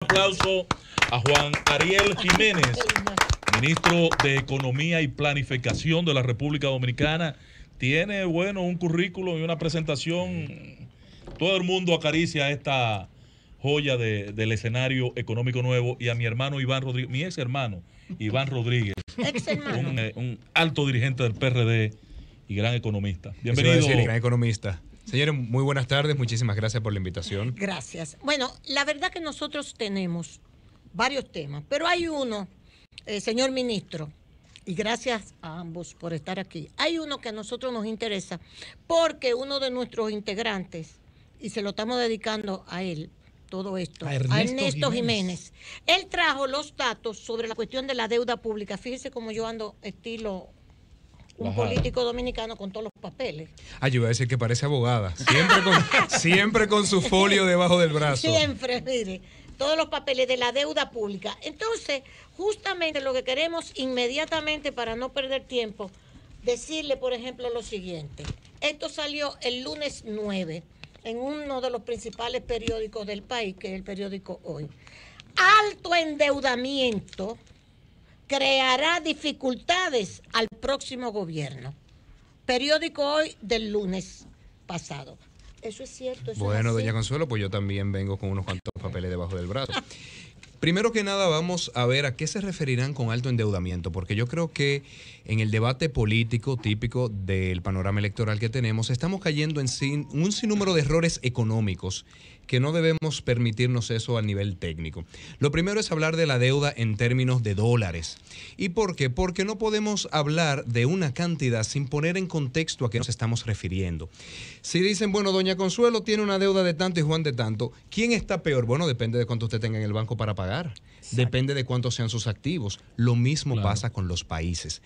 Aplauso a Juan Ariel Jiménez, ministro de Economía y Planificación de la República Dominicana. Tiene, bueno, un currículo y una presentación. Todo el mundo acaricia esta joya del escenario económico nuevo. Y a mi hermano Iván Rodríguez, mi ex hermano Iván Rodríguez, un alto dirigente del PRD y gran economista. Bienvenido. Eso iba a decir, gran economista. Señores, muy buenas tardes, muchísimas gracias por la invitación. Gracias. Bueno, la verdad que nosotros tenemos varios temas, pero hay uno, señor ministro, y gracias a ambos por estar aquí, hay uno que a nosotros nos interesa porque uno de nuestros integrantes, y se lo estamos dedicando a él, todo esto, a Ernesto Jiménez. Él trajo los datos sobre la cuestión de la deuda pública. Fíjese cómo yo ando estilo un político dominicano con todos los papeles. Yo iba a decir que parece abogada, siempre con su folio debajo del brazo. Siempre, mire, todos los papeles de la deuda pública. Entonces, justamente lo que queremos inmediatamente, para no perder tiempo, decirle, por ejemplo, lo siguiente. Esto salió el lunes 9 en uno de los principales periódicos del país, que es el periódico Hoy. Alto endeudamiento creará dificultades al próximo gobierno. Periódico Hoy del lunes pasado. ¿Eso es cierto? Bueno, doña Consuelo, pues yo también vengo con unos cuantos papeles debajo del brazo. Primero que nada, vamos a ver a qué se referirán con alto endeudamiento, porque yo creo que en el debate político típico del panorama electoral que tenemos, estamos cayendo en un sinnúmero de errores económicos que no debemos permitirnos eso a nivel técnico. Lo primero es hablar de la deuda en términos de dólares. ¿Y por qué? Porque no podemos hablar de una cantidad sin poner en contexto a qué nos estamos refiriendo. Si dicen, bueno, doña Consuelo tiene una deuda de tanto y Juan de tanto, ¿quién está peor? Bueno, depende de cuánto usted tenga en el banco para pagar. Exacto. Depende de cuántos sean sus activos. Lo mismo pasa con los países.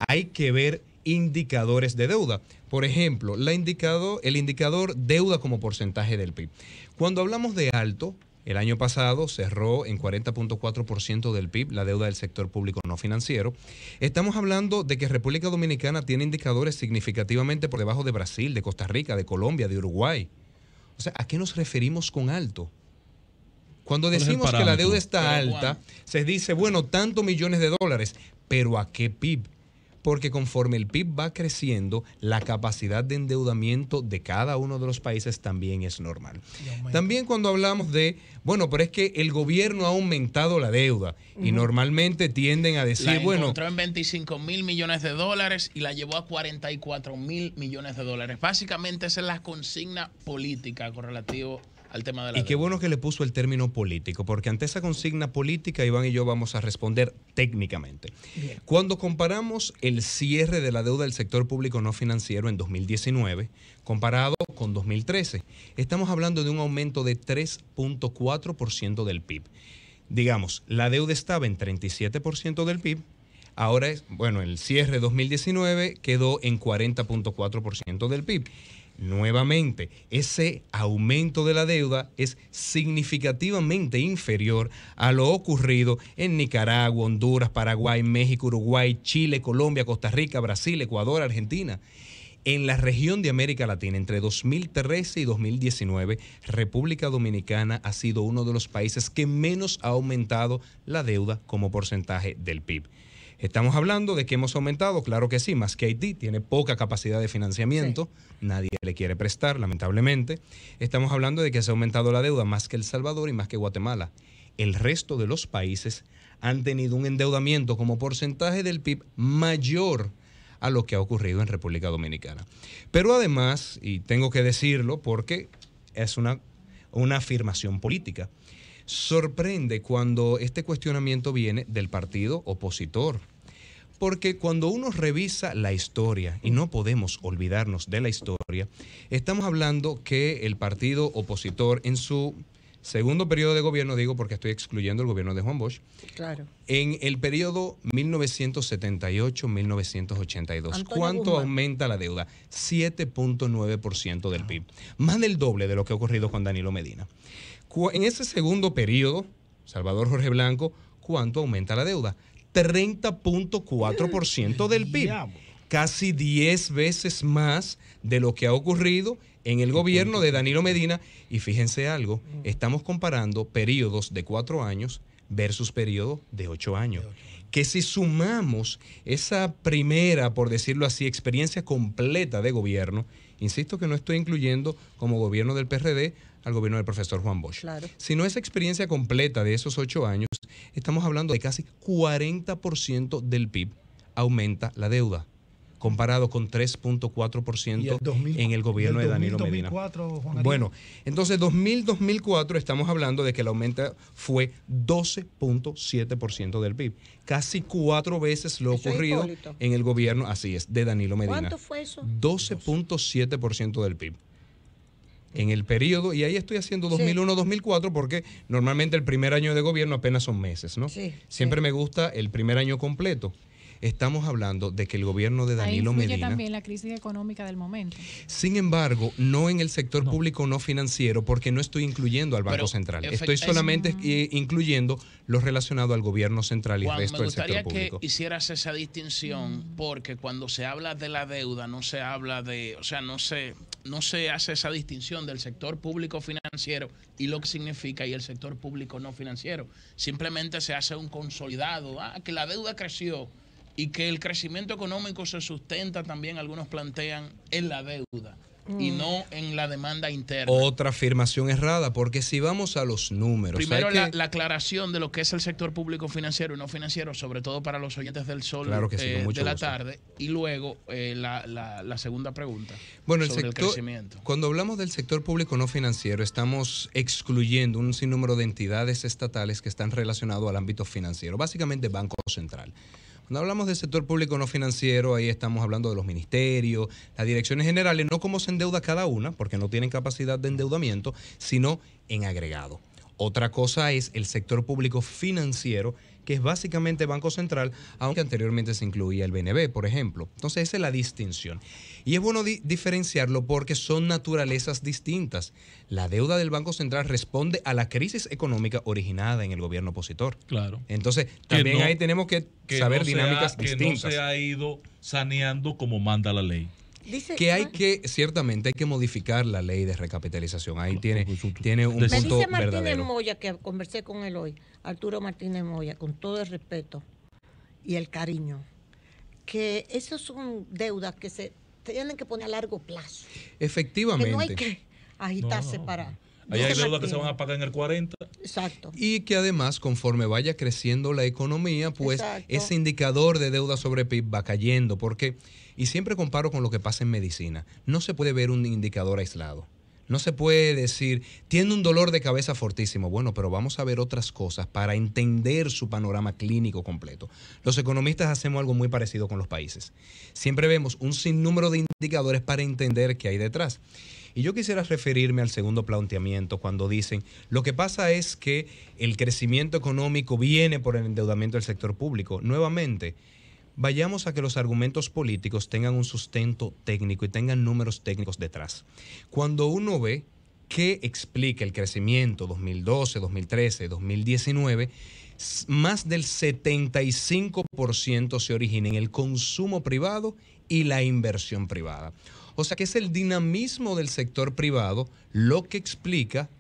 Hay que ver indicadores de deuda. Por ejemplo, el indicador deuda como porcentaje del PIB. Cuando hablamos de alto, el año pasado cerró en 40.4% del PIB la deuda del sector público no financiero. Estamos hablando de que República Dominicana tiene indicadores significativamente por debajo de Brasil, de Costa Rica, de Colombia, de Uruguay. O sea, ¿a qué nos referimos con alto? Cuando decimos que la deuda está alta, se dice, bueno, tantos millones de dólares, pero ¿a qué PIB? Porque conforme el PIB va creciendo, la capacidad de endeudamiento de cada uno de los países también es normal. También cuando hablamos de, bueno, pero es que el gobierno ha aumentado la deuda y normalmente tienden a decir, bueno... La encontró en 25 mil millones de dólares y la llevó a 44 mil millones de dólares. Básicamente esa es la consigna política con relativo al tema de la deuda. Y qué bueno que le puso el término político, porque ante esa consigna política, Iván y yo vamos a responder técnicamente. Bien. Cuando comparamos el cierre de la deuda del sector público no financiero en 2019, comparado con 2013, estamos hablando de un aumento de 3.4% del PIB. Digamos, la deuda estaba en 37% del PIB, ahora es, bueno, el cierre 2019 quedó en 40.4% del PIB. Nuevamente, ese aumento de la deuda es significativamente inferior a lo ocurrido en Nicaragua, Honduras, Paraguay, México, Uruguay, Chile, Colombia, Costa Rica, Brasil, Ecuador, Argentina. En la región de América Latina, entre 2013 y 2019, República Dominicana ha sido uno de los países que menos ha aumentado la deuda como porcentaje del PIB. Estamos hablando de que hemos aumentado, claro que sí, más que Haití, tiene poca capacidad de financiamiento, nadie le quiere prestar, lamentablemente. Estamos hablando de que se ha aumentado la deuda más que El Salvador y más que Guatemala. El resto de los países han tenido un endeudamiento como porcentaje del PIB mayor a lo que ha ocurrido en República Dominicana. Pero además, y tengo que decirlo porque es una afirmación política, sorprende cuando este cuestionamiento viene del partido opositor. Porque cuando uno revisa la historia, y no podemos olvidarnos de la historia, estamos hablando que el partido opositor en su segundo periodo de gobierno, digo porque estoy excluyendo el gobierno de Juan Bosch, claro, en el periodo 1978-1982, ¿cuánto aumenta la deuda? 7.9% del PIB, más del doble de lo que ha ocurrido con Danilo Medina. En ese segundo periodo, Salvador Jorge Blanco, ¿cuánto aumenta la deuda? 30.4% del PIB. casi 10 veces más de lo que ha ocurrido en el gobierno de Danilo Medina. Y fíjense algo, estamos comparando periodos de 4 años versus periodos de 8 años. Que si sumamos esa primera, por decirlo así, experiencia completa de gobierno, insisto que no estoy incluyendo como gobierno del PRD al gobierno del profesor Juan Bosch, Claro. sino esa experiencia completa de esos 8 años, estamos hablando de casi 40% del PIB aumenta la deuda, comparado con 3.4% en el gobierno de Danilo Medina. Bueno, entonces 2004 estamos hablando de que el aumento fue 12.7% del PIB. Casi 4 veces lo ocurrido en el gobierno, así es, de Danilo Medina. ¿Cuánto fue eso? 12.7% del PIB. En el periodo, y ahí estoy haciendo 2001-2004 porque normalmente el primer año de gobierno apenas son meses, ¿no? Siempre me gusta el primer año completo. Estamos hablando de que el gobierno de Danilo Medina... Ahí también la crisis económica del momento. Sin embargo, no en el sector público no financiero, porque no estoy incluyendo al Banco Central. Estoy solamente incluyendo lo relacionado al gobierno central y el resto del sector público. Me gustaría que hicieras esa distinción, porque cuando se habla de la deuda, no se habla de... O sea, no se hace esa distinción del sector público financiero y lo que significa y el sector público no financiero. Simplemente se hace un consolidado. Que la deuda creció y que el crecimiento económico se sustenta también, algunos plantean, en la deuda y no en la demanda interna. Otra afirmación errada, porque si vamos a los números... Primero la aclaración de lo que es el sector público financiero y no financiero, sobre todo para los oyentes del Sol de la tarde, y luego la segunda pregunta sobre el crecimiento. Cuando hablamos del sector público no financiero, estamos excluyendo un sinnúmero de entidades estatales que están relacionadas al ámbito financiero, básicamente Banco Central. Cuando hablamos del sector público no financiero, ahí estamos hablando de los ministerios, las direcciones generales, no cómo se endeuda cada una, porque no tienen capacidad de endeudamiento, sino en agregado. Otra cosa es el sector público financiero, que es básicamente Banco Central, aunque anteriormente se incluía el BNB, por ejemplo. Entonces, esa es la distinción. Y es bueno diferenciarlo porque son naturalezas distintas. La deuda del Banco Central responde a la crisis económica originada en el gobierno opositor. Claro. Entonces, también ahí tenemos que saber dinámicas distintas. Que no se ha ido saneando como manda la ley. Ciertamente hay que modificar la ley de recapitalización. Ahí tiene un punto verdadero. Me dice Martínez Moya, que conversé con él hoy, Arturo Martínez Moya, con todo el respeto y el cariño, que esas son deudas que se tienen que poner a largo plazo. Efectivamente. Que no hay que agitarse para... Ahí hay deudas que se van a pagar en el 40. Exacto. Y que además, conforme vaya creciendo la economía, pues ese indicador de deuda sobre PIB va cayendo. Porque, y siempre comparo con lo que pasa en medicina, no se puede ver un indicador aislado. No se puede decir, tiene un dolor de cabeza fortísimo. Bueno, pero vamos a ver otras cosas para entender su panorama clínico completo. Los economistas hacemos algo muy parecido con los países. Siempre vemos un sinnúmero de indicadores para entender qué hay detrás. Y yo quisiera referirme al segundo planteamiento cuando dicen, lo que pasa es que el crecimiento económico viene por el endeudamiento del sector público. Nuevamente, vayamos a que los argumentos políticos tengan un sustento técnico y tengan números técnicos detrás. Cuando uno ve qué explica el crecimiento 2012, 2013, 2019, más del 75% se origina en el consumo privado y la inversión privada. O sea que es el dinamismo del sector privado lo que explica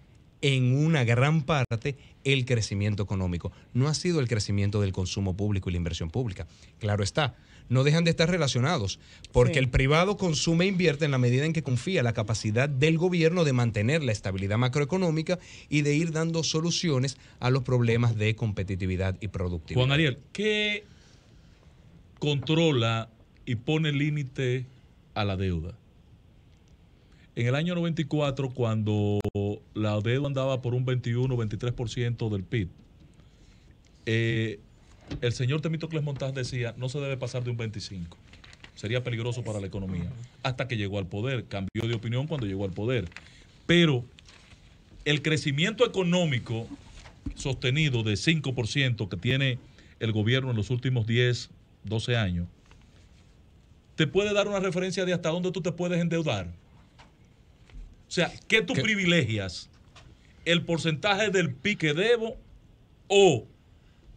en una gran parte el crecimiento económico. No ha sido el crecimiento del consumo público y la inversión pública. Claro está, no dejan de estar relacionados, porque el privado consume e invierte en la medida en que confía en la capacidad del gobierno de mantener la estabilidad macroeconómica y de ir dando soluciones a los problemas de competitividad y productividad. Juan Ariel, ¿qué controla y pone límite a la deuda? En el año 94, cuando la deuda andaba por un 21-23% del PIB, el señor Temístocles Montaz decía, no se debe pasar de un 25%. Sería peligroso para la economía. Hasta que llegó al poder. Cambió de opinión cuando llegó al poder. Pero el crecimiento económico sostenido de 5% que tiene el gobierno en los últimos 10, 12 años, te puede dar una referencia de hasta dónde tú te puedes endeudar. O sea, ¿qué tú privilegias? ¿El porcentaje del PIB que debo o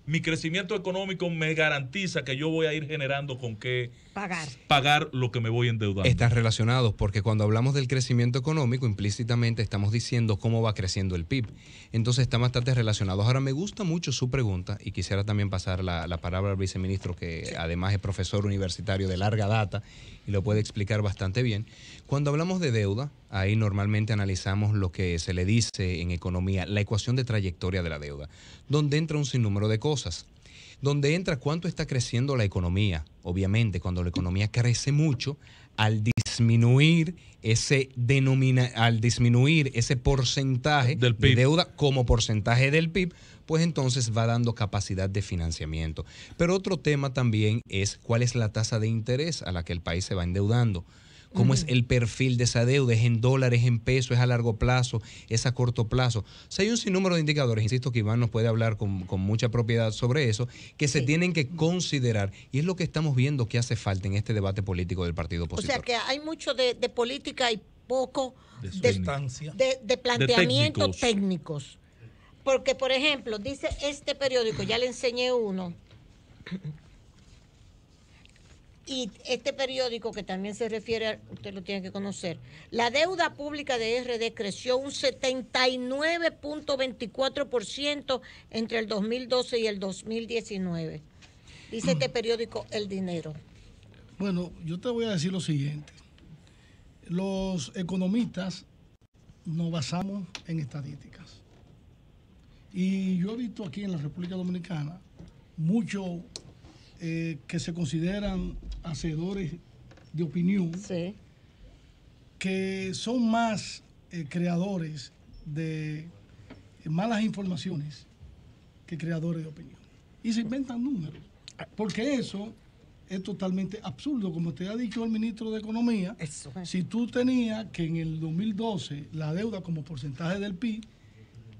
mi crecimiento económico me garantiza que yo voy a ir generando con qué pagar lo que me voy endeudando. Están relacionados porque cuando hablamos del crecimiento económico, implícitamente estamos diciendo cómo va creciendo el PIB. Entonces están bastante relacionados. Ahora, me gusta mucho su pregunta y quisiera también pasar la palabra al viceministro, que además es profesor universitario de larga data y lo puede explicar bastante bien. Cuando hablamos de deuda, ahí normalmente analizamos lo que se le dice en economía, la ecuación de trayectoria de la deuda, donde entra un sinnúmero de cosas. Donde entra cuánto está creciendo la economía. Obviamente, cuando la economía crece mucho, al disminuir ese porcentaje del PIB, de deuda como porcentaje del PIB, pues entonces va dando capacidad de financiamiento. Pero otro tema también es cuál es la tasa de interés a la que el país se va endeudando. ¿Cómo es el perfil de esa deuda? ¿Es en dólares, en pesos, es a largo plazo, es a corto plazo? O sea, hay un sinnúmero de indicadores, insisto que Iván nos puede hablar con mucha propiedad sobre eso, que se tienen que considerar, y es lo que estamos viendo que hace falta en este debate político del partido opositor. O sea, que hay mucho de política y poco de planteamientos técnicos. Porque, por ejemplo, dice este periódico, ya le enseñé uno, y este periódico que también se refiere, usted lo tiene que conocer, la deuda pública de RD creció un 79.24% entre el 2012 y el 2019. Dice este periódico El Dinero. Bueno, yo te voy a decir lo siguiente. Los economistas nos basamos en estadísticas. Y yo he visto aquí en la República Dominicana muchos que se consideran hacedores de opinión, que son más creadores de malas informaciones que creadores de opinión. Y se inventan números, porque eso es totalmente absurdo. Como te ha dicho el ministro de Economía, si tú tenías que en el 2012 la deuda como porcentaje del PIB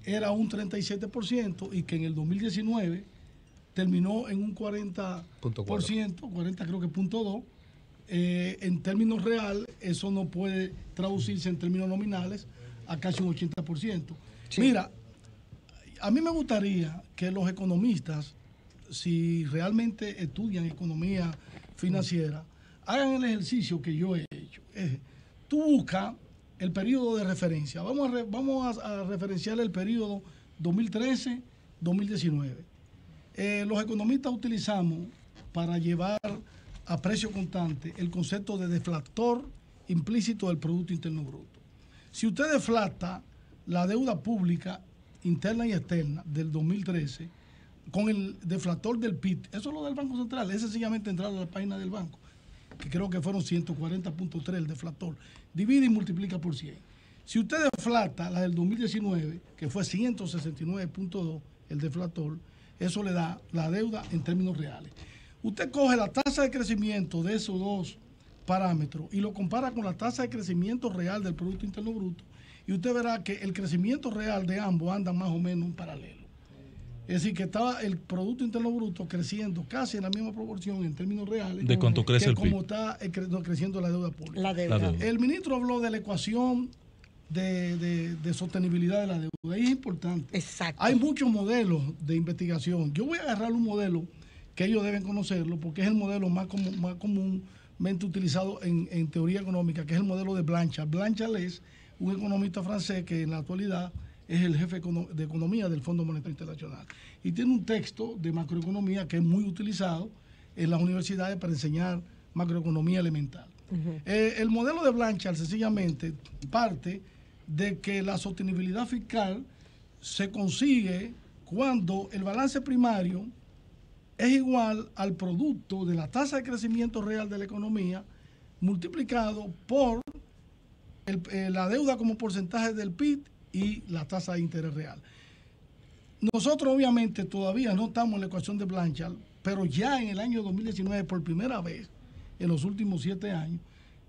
era un 37% y que en el 2019 terminó en un 40%, 40 creo que .2. En términos reales, eso no puede traducirse en términos nominales a casi un 80%. Sí. Mira, a mí me gustaría que los economistas, si realmente estudian economía financiera, hagan el ejercicio que yo he hecho. Tú buscas el periodo de referencia. Vamos a referenciar el periodo 2013-2019. Los economistas utilizamos para llevar a precio constante el concepto de deflactor implícito del Producto Interno Bruto. Si usted deflacta la deuda pública interna y externa del 2013 con el deflactor del PIB, eso es lo del Banco Central, es sencillamente entrar a la página del banco, que creo que fueron 140.3 el deflactor, divide y multiplica por 100. Si usted deflacta la del 2019, que fue 169.2 el deflactor, eso le da la deuda en términos reales. Usted coge la tasa de crecimiento de esos dos parámetros y lo compara con la tasa de crecimiento real del Producto Interno Bruto, y usted verá que el crecimiento real de ambos anda más o menos en paralelo. Es decir, que estaba el Producto Interno Bruto creciendo casi en la misma proporción en términos reales de cuánto crece el PIB, como está creciendo la deuda pública. La deuda. El ministro habló de la ecuación de sostenibilidad de la deuda, y es importante. Exacto. Hay muchos modelos de investigación. Yo voy a agarrar un modelo que ellos deben conocerlo, porque es el modelo más comúnmente utilizado en teoría económica, que es el modelo de Blanchard. Blanchard es un economista francés que en la actualidad es el jefe de economía del Fondo Monetario Internacional. Y tiene un texto de macroeconomía que es muy utilizado en las universidades para enseñar macroeconomía elemental. El modelo de Blanchard sencillamente parte de que la sostenibilidad fiscal se consigue cuando el balance primario es igual al producto de la tasa de crecimiento real de la economía multiplicado por la deuda como porcentaje del PIB y la tasa de interés real. Nosotros obviamente todavía no estamos en la ecuación de Blanchard, pero ya en el año 2019, por primera vez en los últimos 7 años,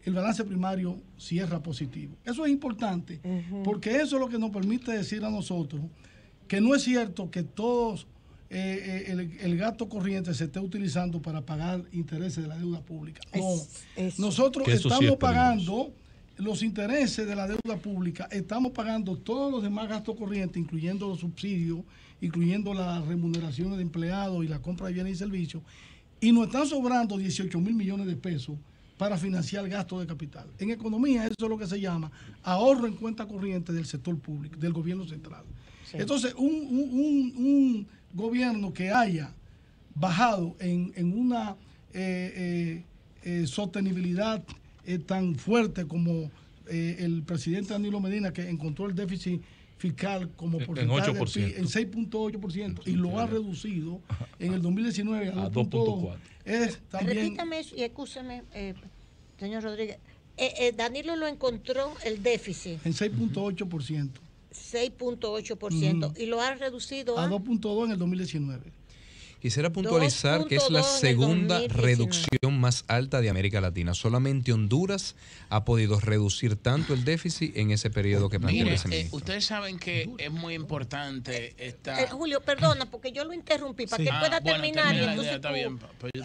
el balance primario cierra positivo. Eso es importante, porque eso es lo que nos permite decir a nosotros que no es cierto que todos el gasto corriente se esté utilizando para pagar intereses de la deuda pública. No, nosotros estamos pagando los intereses de la deuda pública, estamos pagando todos los demás gastos corrientes, incluyendo los subsidios incluyendo las remuneraciones de empleados y la compra de bienes y servicios, y nos están sobrando 18 mil millones de pesos para financiar gasto de capital. En economía eso es lo que se llama ahorro en cuenta corriente del sector público, del gobierno central. Sí. Entonces, un gobierno que haya bajado en una sostenibilidad tan fuerte como el presidente Danilo Medina, que encontró el déficit fiscal como porcentaje del PIB en 6.8% y lo ha reducido en el 2019 a 2.4%. Repítame eso y escúcheme, señor Rodríguez. Danilo lo encontró el déficit en 6.8%. 6.8% y lo ha reducido a 2.2% en el 2019. Quisiera puntualizar que es la segunda reducción más alta de América Latina. Solamente Honduras ha podido reducir tanto el déficit en ese periodo que planteó ese ministro. Ustedes saben que es muy importante esta... Julio, perdona, porque yo lo interrumpí para que él pueda terminar. Y entonces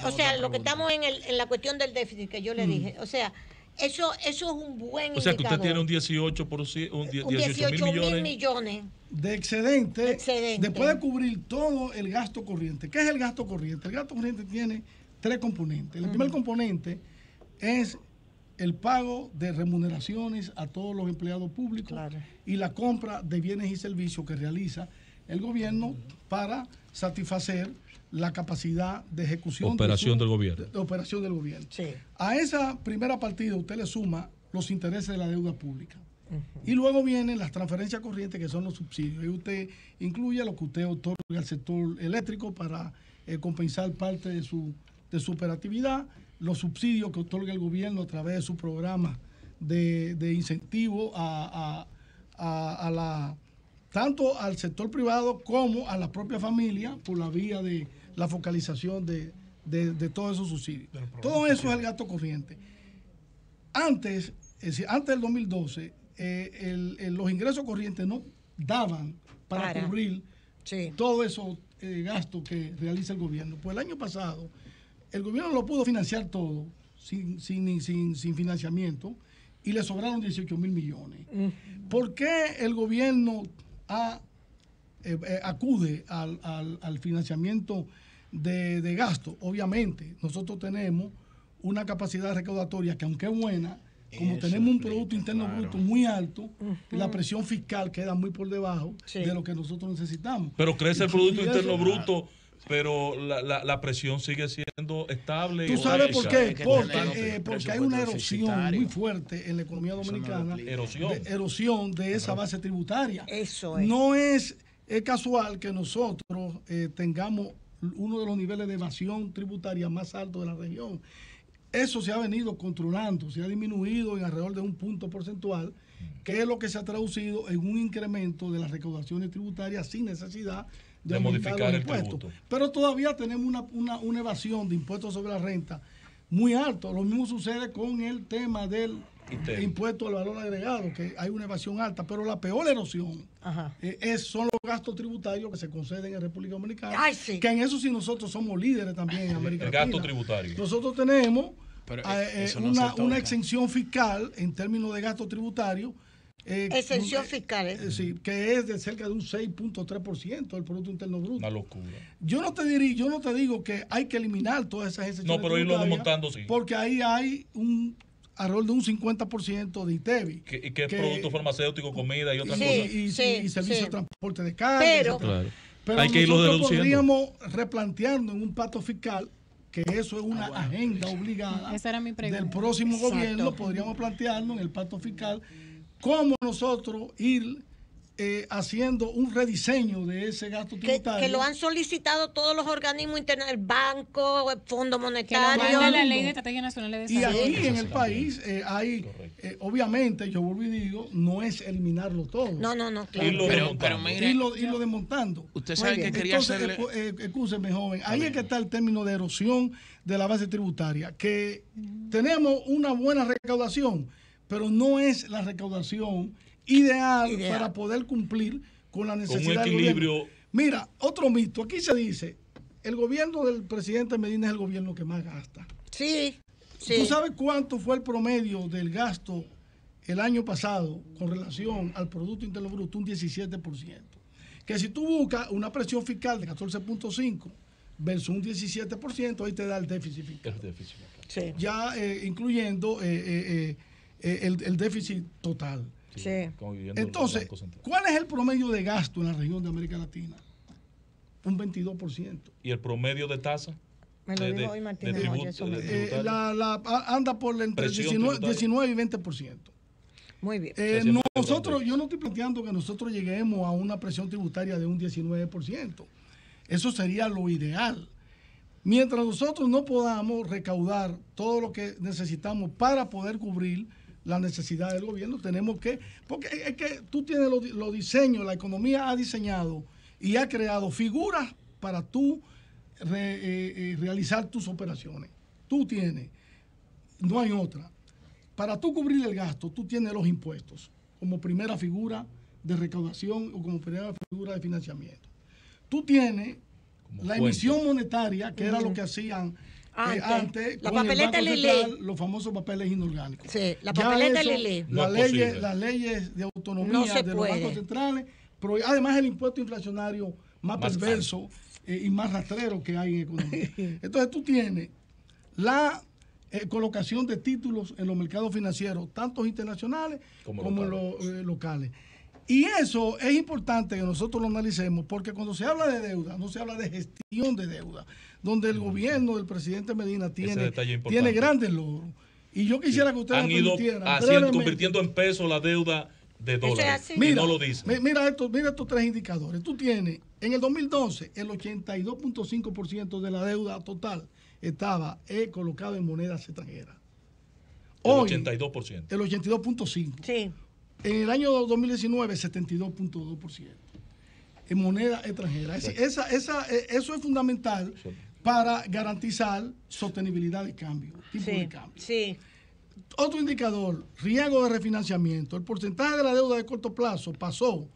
o sea, lo que estamos en la cuestión del déficit que yo le dije. O sea, eso es un buen indicador. O sea, que usted tiene un 18 mil millones de excedente, después de cubrir todo el gasto corriente. ¿Qué es el gasto corriente? El gasto corriente tiene 3 componentes. El primer componente es el pago de remuneraciones a todos los empleados públicos y la compra de bienes y servicios que realiza el gobierno para satisfacer la capacidad de ejecución del gobierno. De operación del gobierno. Sí. A esa primera partida usted le suma los intereses de la deuda pública. Y luego vienen las transferencias corrientes, que son los subsidios. Y usted incluye lo que usted otorga al sector eléctrico para compensar parte de su operatividad, los subsidios que otorga el gobierno a través de su programa de incentivo tanto al sector privado como a la propia familia por la vía de la focalización de todos esos subsidios. Todo eso es el gasto corriente. Antes del 2012, los ingresos corrientes no daban para cubrir todos esos gastos que realiza el gobierno. Pues el año pasado, el gobierno lo pudo financiar todo sin financiamiento y le sobraron 18 mil millones. ¿Por qué el gobierno acude al financiamiento de gasto? Obviamente, nosotros tenemos una capacidad recaudatoria que, aunque es buena, como tenemos un Producto Interno Bruto muy alto, la presión fiscal queda muy por debajo de lo que nosotros necesitamos. Pero crece el Producto Interno Bruto, pero la presión sigue siendo estable. ¿Tú sabes por qué? Porque hay una erosión muy fuerte en la economía dominicana. Erosión de esa base tributaria. Eso es. No es casual que nosotros tengamos uno de los niveles de evasión tributaria más altos de la región. Eso se ha venido controlando, se ha disminuido en alrededor de un punto porcentual, que es lo que se ha traducido en un incremento de las recaudaciones tributarias sin necesidad de modificar el impuestos. tributo. Pero todavía tenemos una evasión de impuestos sobre la renta muy alto. Lo mismo sucede con el tema del impuesto al valor agregado, que hay una evasión alta, pero la peor erosión son los gastos tributarios que se conceden en República Dominicana. Que en eso sí nosotros somos líderes también en América Latina. El gasto tributario. Nosotros tenemos una exención fiscal en términos de gasto tributario. Exención fiscal. Sí, que es de cerca de un 6.3% del Producto Interno Bruto. Una locura. Yo no te digo que hay que eliminar todas esas exenciones. No, pero irlo desmontando, sí. Porque ahí hay alrededor de un 50% de ITEVI. Que es producto farmacéutico, comida y otras cosas. Y servicios de transporte de carga. Pero hay que irlo nosotros podríamos replantearnos en un pacto fiscal, que eso es una agenda obligada del próximo gobierno. Podríamos plantearnos en el pacto fiscal cómo nosotros ir haciendo un rediseño de ese gasto tributario. Que lo han solicitado todos los organismos internos, el banco, el Fondo Monetario. Que lo manda la Ley de Estrategia Nacional de Desarrollo. Y aquí en el país hay, obviamente, yo vuelvo y digo, no es eliminarlo todo. No, claro. Pero mire, irlo desmontando. Usted sabe que quería hacerle... Escúcheme, joven, ahí es que está el término de erosión de la base tributaria, que tenemos una buena recaudación, pero no es la recaudación ideal para poder cumplir con la necesidad del gobierno. Mira, otro mito. Aquí se dice, el gobierno del presidente Medina es el gobierno que más gasta. Sí. ¿Tú sabes cuánto fue el promedio del gasto el año pasado con relación al Producto Interno Bruto? Un 17%. que si tú buscas una presión fiscal de 14.5 versus un 17%, ahí te da el déficit fiscal. Sí. Ya incluyendo el déficit total. Sí. Entonces, ¿cuál es el promedio de gasto en la región de América Latina? Un 22%. ¿Y el promedio de tasa? Me lo dijo hoy Martín de Moya, eso me dijo. Anda por entre 19 y 20%. Muy bien. Nosotros, yo no estoy planteando que nosotros lleguemos a una presión tributaria de un 19%. Eso sería lo ideal. Mientras nosotros no podamos recaudar todo lo que necesitamos para poder cubrir las necesidades del gobierno, tenemos que, porque es que tú tienes los diseños, la economía ha diseñado y ha creado figuras para tú realizar tus operaciones. Tú tienes, no hay otra. Para tú cubrir el gasto, tú tienes los impuestos como primera figura de recaudación o como primera figura de financiamiento. Tú tienes la emisión monetaria, que era lo que hacían antes la con papeleta el Banco Lili. Central, los famosos papeles inorgánicos. Sí, la papeleta eso, Lili. Las leyes de autonomía de los bancos centrales, pero además el impuesto inflacionario más perverso y más rastrero que hay en economía. Entonces tú tienes la colocación de títulos en los mercados financieros, tanto internacionales como los locales. Y eso es importante que nosotros lo analicemos, porque cuando se habla de deuda, no se habla de gestión de deuda, donde el gobierno del presidente Medina tiene grandes logros. Y yo quisiera que ustedes han me ido permitieran convirtiendo en peso la deuda de dólares. Mira, no lo dice. Mira estos tres indicadores. Tú tienes, en el 2012, el 82.5% de la deuda total estaba colocado en monedas extranjeras. Hoy, el 82%. El 82.5%. Sí. En el año 2019, 72.2% en moneda extranjera. Eso es fundamental para garantizar sostenibilidad de cambio, tipo de cambio. Sí. Otro indicador, riesgo de refinanciamiento. El porcentaje de la deuda de corto plazo pasó,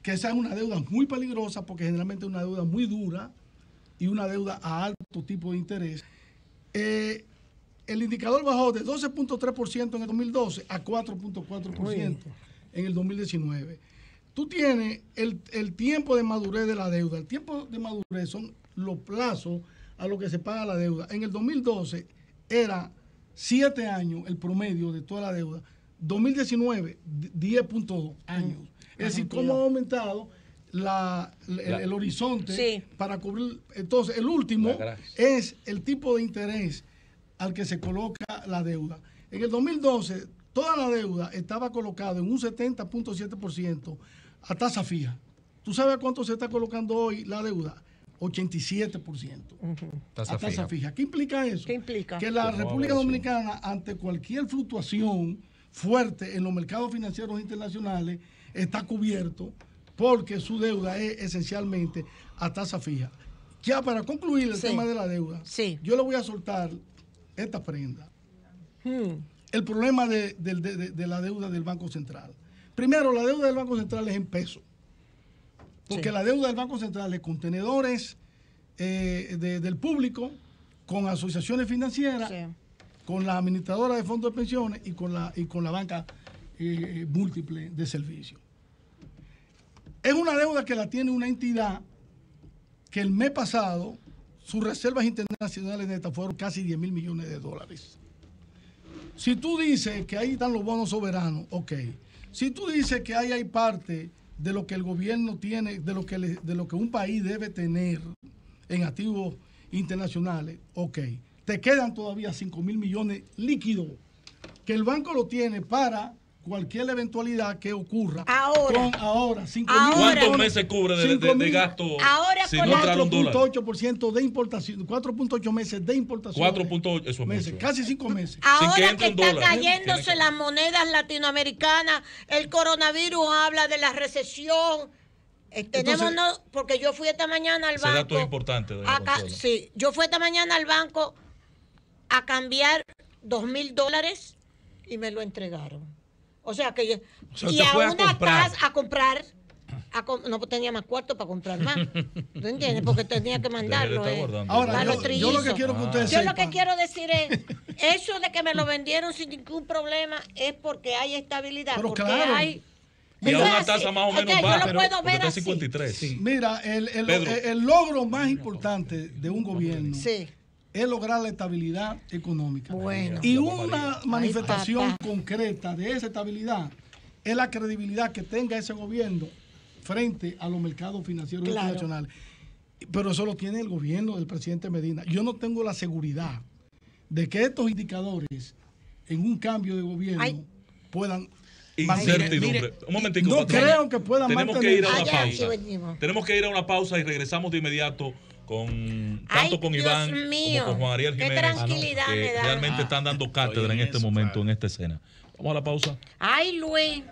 que esa es una deuda muy peligrosa porque generalmente es una deuda muy dura y una deuda a alto tipo de interés. El indicador bajó de 12.3% en el 2012 a 4.4% en el 2019. Tú tienes el tiempo de madurez de la deuda. El tiempo de madurez son los plazos a los que se paga la deuda. En el 2012 era 7 años el promedio de toda la deuda. 2019, 10.2 años. Es decir, cómo ha aumentado el horizonte para cubrir. Entonces, el último es el tipo de interés al que se coloca la deuda. En el 2012, toda la deuda estaba colocada en un 70.7% a tasa fija. ¿Tú sabes cuánto se está colocando hoy la deuda? 87%. A tasa fija. ¿Qué implica eso? ¿Qué implica? Que la República Dominicana, ante cualquier fluctuación fuerte en los mercados financieros internacionales, está cubierto porque su deuda es esencialmente a tasa fija. Ya para concluir el tema de la deuda, yo le voy a soltar esta prenda. El problema de la deuda del Banco Central. Primero, la deuda del Banco Central es en peso. Porque la deuda del Banco Central es con tenedores del público, con asociaciones financieras, con la administradora de fondos de pensiones y con la banca múltiple de servicios. Es una deuda que la tiene una entidad que el mes pasado sus reservas internacionales netas fueron casi 10 mil millones de dólares. Si tú dices que ahí están los bonos soberanos, ok. Si tú dices que ahí hay parte de lo que el gobierno tiene, de lo que un país debe tener en activos internacionales, ok. Te quedan todavía 5 mil millones líquidos que el banco lo tiene para cualquier eventualidad que ocurra. Ahora, 5 mil. ¿Cuántos meses cubre de gasto ahora si no entraron dólares? 4.8% de importación, 4.8 meses de importación. 4.8, eso es meses, mucho. casi 5 meses. Ahora que están cayéndose las monedas latinoamericanas, el coronavirus habla de la recesión. Tenemos porque yo fui esta mañana al banco. Ese dato es importante. Sí, yo fui esta mañana al banco a cambiar $2,000 y me lo entregaron. O sea que yo, y a una casa a comprar, no tenía más cuarto para comprar más. ¿Tú entiendes? Porque tenía que mandarlo. Ahora, yo lo que quiero que ustedes sepan. Yo lo que quiero decir es, eso de que me lo vendieron sin ningún problema es porque hay estabilidad. Pero porque claro, hay Y a una tasa más o menos baja, yo lo puedo ver está así. 53. Sí. Mira, el logro más importante de un gobierno Sí. es lograr la estabilidad económica. Bueno. Y una manifestación papá. concreta de esa estabilidad es la credibilidad que tenga ese gobierno frente a los mercados financieros Claro. internacionales. Pero eso lo tiene el gobierno del presidente Medina. Yo no tengo la seguridad de que estos indicadores en un cambio de gobierno Ay. puedan Incertidumbre. Un momentico, No patrón. creo que puedan Tenemos que ir a una Allá, pausa. aquí venimos. Tenemos que ir a una pausa y regresamos de inmediato con Ay, tanto con Dios Iván mío. como con Juan Ariel Qué Jiménez, tranquilidad que me da. realmente están dando cátedra en este momento, en esta escena. Vamos a la pausa. Ay, Luis.